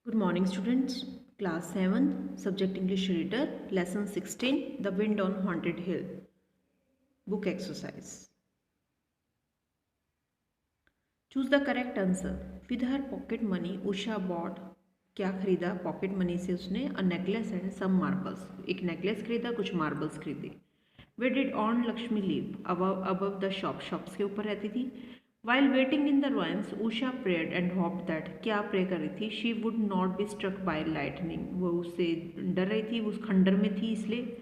Good morning, students. Class 7, Subject English Reader, Lesson 16, The Wind on Haunted Hill. Book exercise. Choose the correct answer. With her pocket money, Usha bought. क्या खरीदा? Pocket money से उसने a necklace and some marbles. एक necklace खरीदा, कुछ marbles खरीदे. Where did on Lakshmi live? Above the shop. Shops के ऊपर रहती थी. While waiting in the ruins, Usha prayed and hoped that. क्या प्रे कर रही थी? She would not be struck by lightning. वो उससे डर रही थी, उस खंडर में थी इसलिए.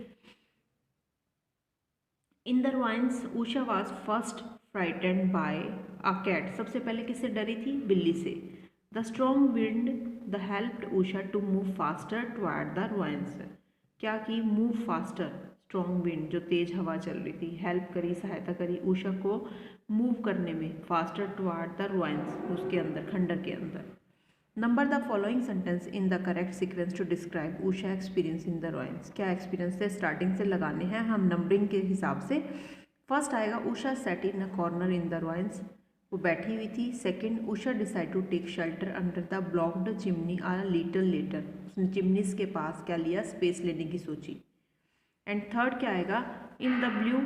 In the ruins, Usha was first frightened by a cat. सबसे पहले किससे डरी थी? बिल्ली से. The strong wind the helped Usha to move faster toward the ruins. क्या की? Move faster. स्ट्रॉन्ग विंड, जो तेज हवा चल रही थी, हेल्प करी, सहायता करी उषा को मूव करने में, फास्टर टुवर्ड द ruins, उसके अंदर, खंडर के अंदर. Number the following sentence in the correct sequence to describe Usha experience in the ruins. क्या एक्सपीरियंस से स्टार्टिंग से लगाने हैं हम नंबरिंग के हिसाब से. फर्स्ट आएगा Usha sat in a corner in the ruins. वो बैठी हुई थी. Second, Usha decide to take shelter under the blocked chimney a little later. उसने चिमनीज के पास क्या लिया? स्पेस लेने की सोची. एंड थर्ड क्या आएगा? इन द ब्लू.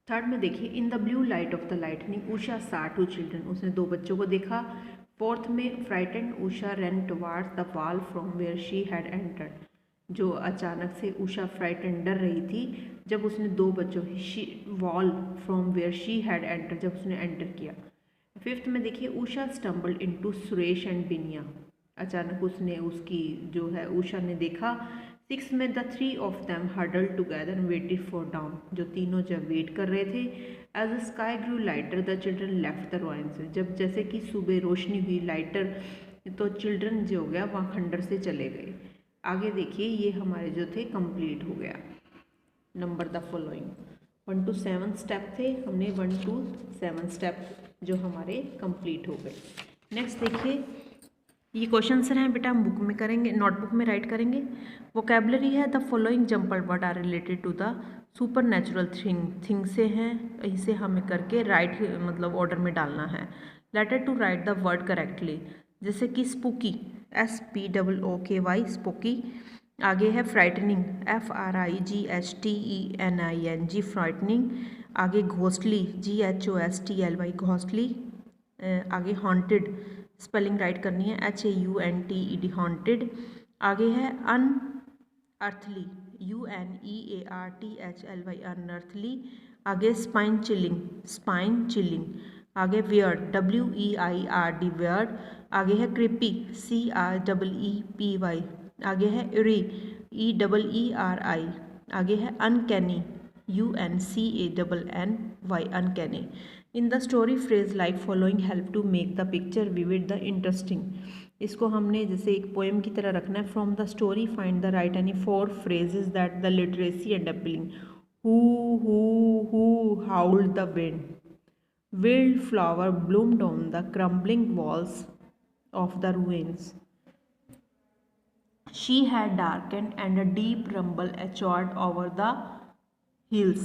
थर्ड में देखिए, in the blue light of the lightning Usha saw two children. उसने दो बच्चों को देखा. फोर्थ में, frightened Usha run towards the wall from where she had entered. जो अचानक से उषा फ्राइटेंड, डर रही थी जब उसने दो बच्चों, wall from where she had enter, जब उसने एंटर किया. फिफ्थ में देखिए, Usha stumbled into Suresh and Binia. अचानक उसने उसकी जो है उषा ने देखा. सिक्स में, the three of them huddle together and waited for down. जो तीनों जब वेट कर रहे थे. As the sky grew lighter the children left the ruins. जब जैसे कि सुबह रोशनी हुई लाइटर, तो चिल्ड्रन जो हो गया वहाँ खंडर से चले गए. आगे देखिए, ये हमारे जो थे कंप्लीट हो गया. Number the following. 1 to 7 step थे, हमने 1 to 7 स्टेप जो हमारे कंप्लीट हो गए. नेक्स्ट देखिए, ये क्वेश्चन हैं बेटा, हम बुक में करेंगे, नोटबुक में राइट करेंगे. वोकेबलरी है, the following jumble word are related to the supernatural thing से हैं. इसे हमें करके राइट मतलब ऑर्डर में डालना है. Letter to write the word correctly. जैसे कि स्पूकी, SPOOKY स्पूकी. आगे है फ्राइटनिंग, FRIGHTENING फ्राइटनिंग. आगे घोस्टली, GHOSTLY घोस्टली. आगे हॉन्टेड, स्पेलिंग राइट करनी है, HAUNTED हॉन्टेड. आगे है अनअर्थली, UNEARTHLY अनअर्थली. आगे स्पाइन चिलिंग, स्पाइन चिलिंग. आगे वियर्ड, WEIRD वियर्ड. आगे है क्रिपी, CREEPY. आगे है इरी, EEERI. आगे है uncanny, UNCANNY uncanny. In the story phrase like following help to make the picture vivid the interesting. इसको हमने जैसे एक पोएम की तरह रखना है. From the story find the right any 4 phrases that the literacy and appealing. Who howled the wind. Wild flower bloomed on the crumbling walls of the ruins. She had darkened and a deep rumble echoed over the hills.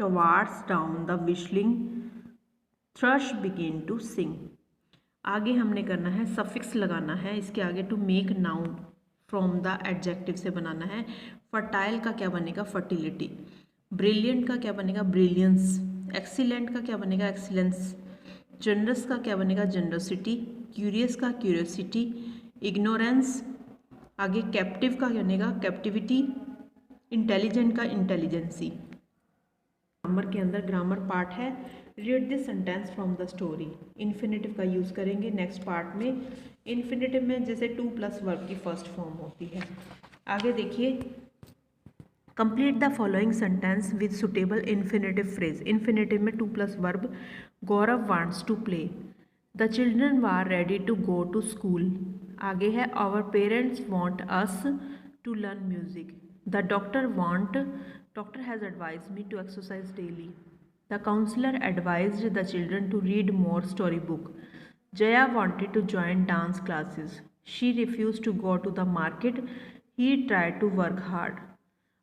Towards down the whistling thrush began to sing. आगे हमने करना है suffix लगाना है इसके आगे. To make noun from the adjective से बनाना है. फर्टाइल का क्या बनेगा? फर्टिलिटी. ब्रिलियंट का क्या बनेगा? ब्रिलियंस. एक्सीलेंट का क्या बनेगा? एक्सीलेंस. जनरस का क्या बनेगा? जनरसिटी. क्यूरियस का क्यूरियोसिटी. इग्नोरेंस. आगे कैप्टिव का क्या बनेगा? कैप्टिविटी. इंटेलिजेंट का इंटेलिजेंसी. ग्रामर के अंदर ग्रामर पार्ट है. Read this sentence from the story. Infinitive का यूज़ करेंगे नेक्स्ट पार्ट में. इन्फिनेटिव में जैसे 2+ वर्ब की फर्स्ट फॉर्म होती है. आगे देखिए, complete the following sentence with suitable infinitive phrase. Infinitive में 2+ verb. Gaurav wants to play. The children were ready to go to school. आगे है our parents want us to learn music. The doctor has advised me to exercise daily. The counselor advised the children to read more storybook. Jaya wanted to join dance classes. She refused to go to the market. He tried to work hard.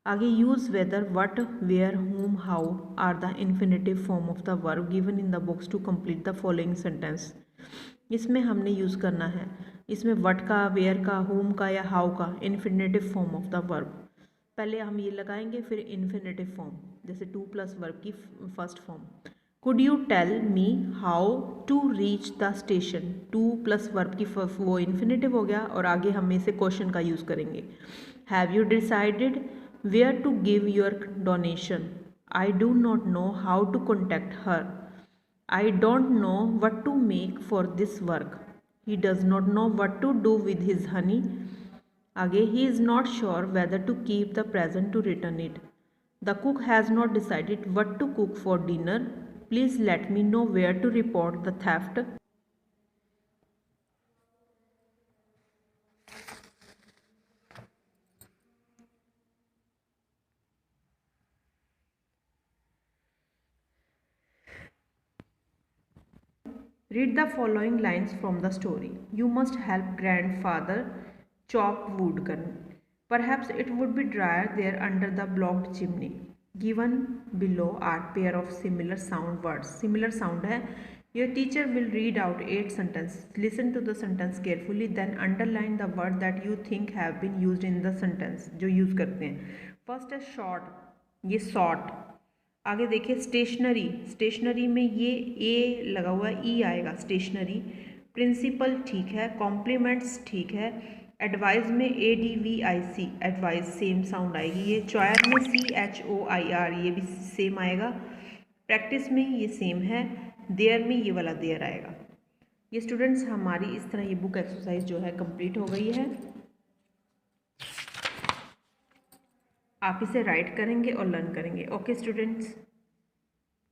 आगे use whether, what, where, whom, how are the infinitive form of the verb given in the books to complete the following sentence. इसमें हमने use करना है इसमें what का, where का, home का या हाउ का infinitive form of the verb. पहले हम ये लगाएंगे फिर इन्फिनेटिव फॉर्म, जैसे टू प्लस वर्ब की first form. Could you tell me how to reach the station. To plus verb की वो इन्फिनेटिव हो गया और आगे हम इसे क्वेश्चन का यूज़ करेंगे। Have you decided where to give your donation. I do not know how to contact her. I don't know what to make for this work. He does not know what to do with his honey. आगे, he is not sure whether to keep the present to return it. The cook has not decided what to cook for dinner. Please let me know where to report the theft. Read the following lines from the story. You must help grandfather chop wood. Perhaps it would be drier there under the blocked chimney. Given below are pair of similar sound words. Similar sound है. Your teacher will read out 8 sentences. Listen to the sentence carefully, then underline the word that you think have been used in the sentence. जो use करते हैं. First है short. ये short. आगे देखिए stationery. Stationery में ये ए लगा हुआ है, ई आएगा स्टेशनरी। प्रिंसिपल ठीक है, कॉम्प्लीमेंट्स ठीक है। एडवाइस में ADVIC एडवाइस सेम साउंड आएगी। ये चॉयर में CHOIR ये भी सेम आएगा। प्रैक्टिस में ये सेम है। देयर में ये वाला देयर आएगा। ये स्टूडेंट्स हमारी इस तरह ये बुक एक्सरसाइज जो है कंप्लीट हो गई है। आप इसे राइट करेंगे और लर्न करेंगे। Okay students.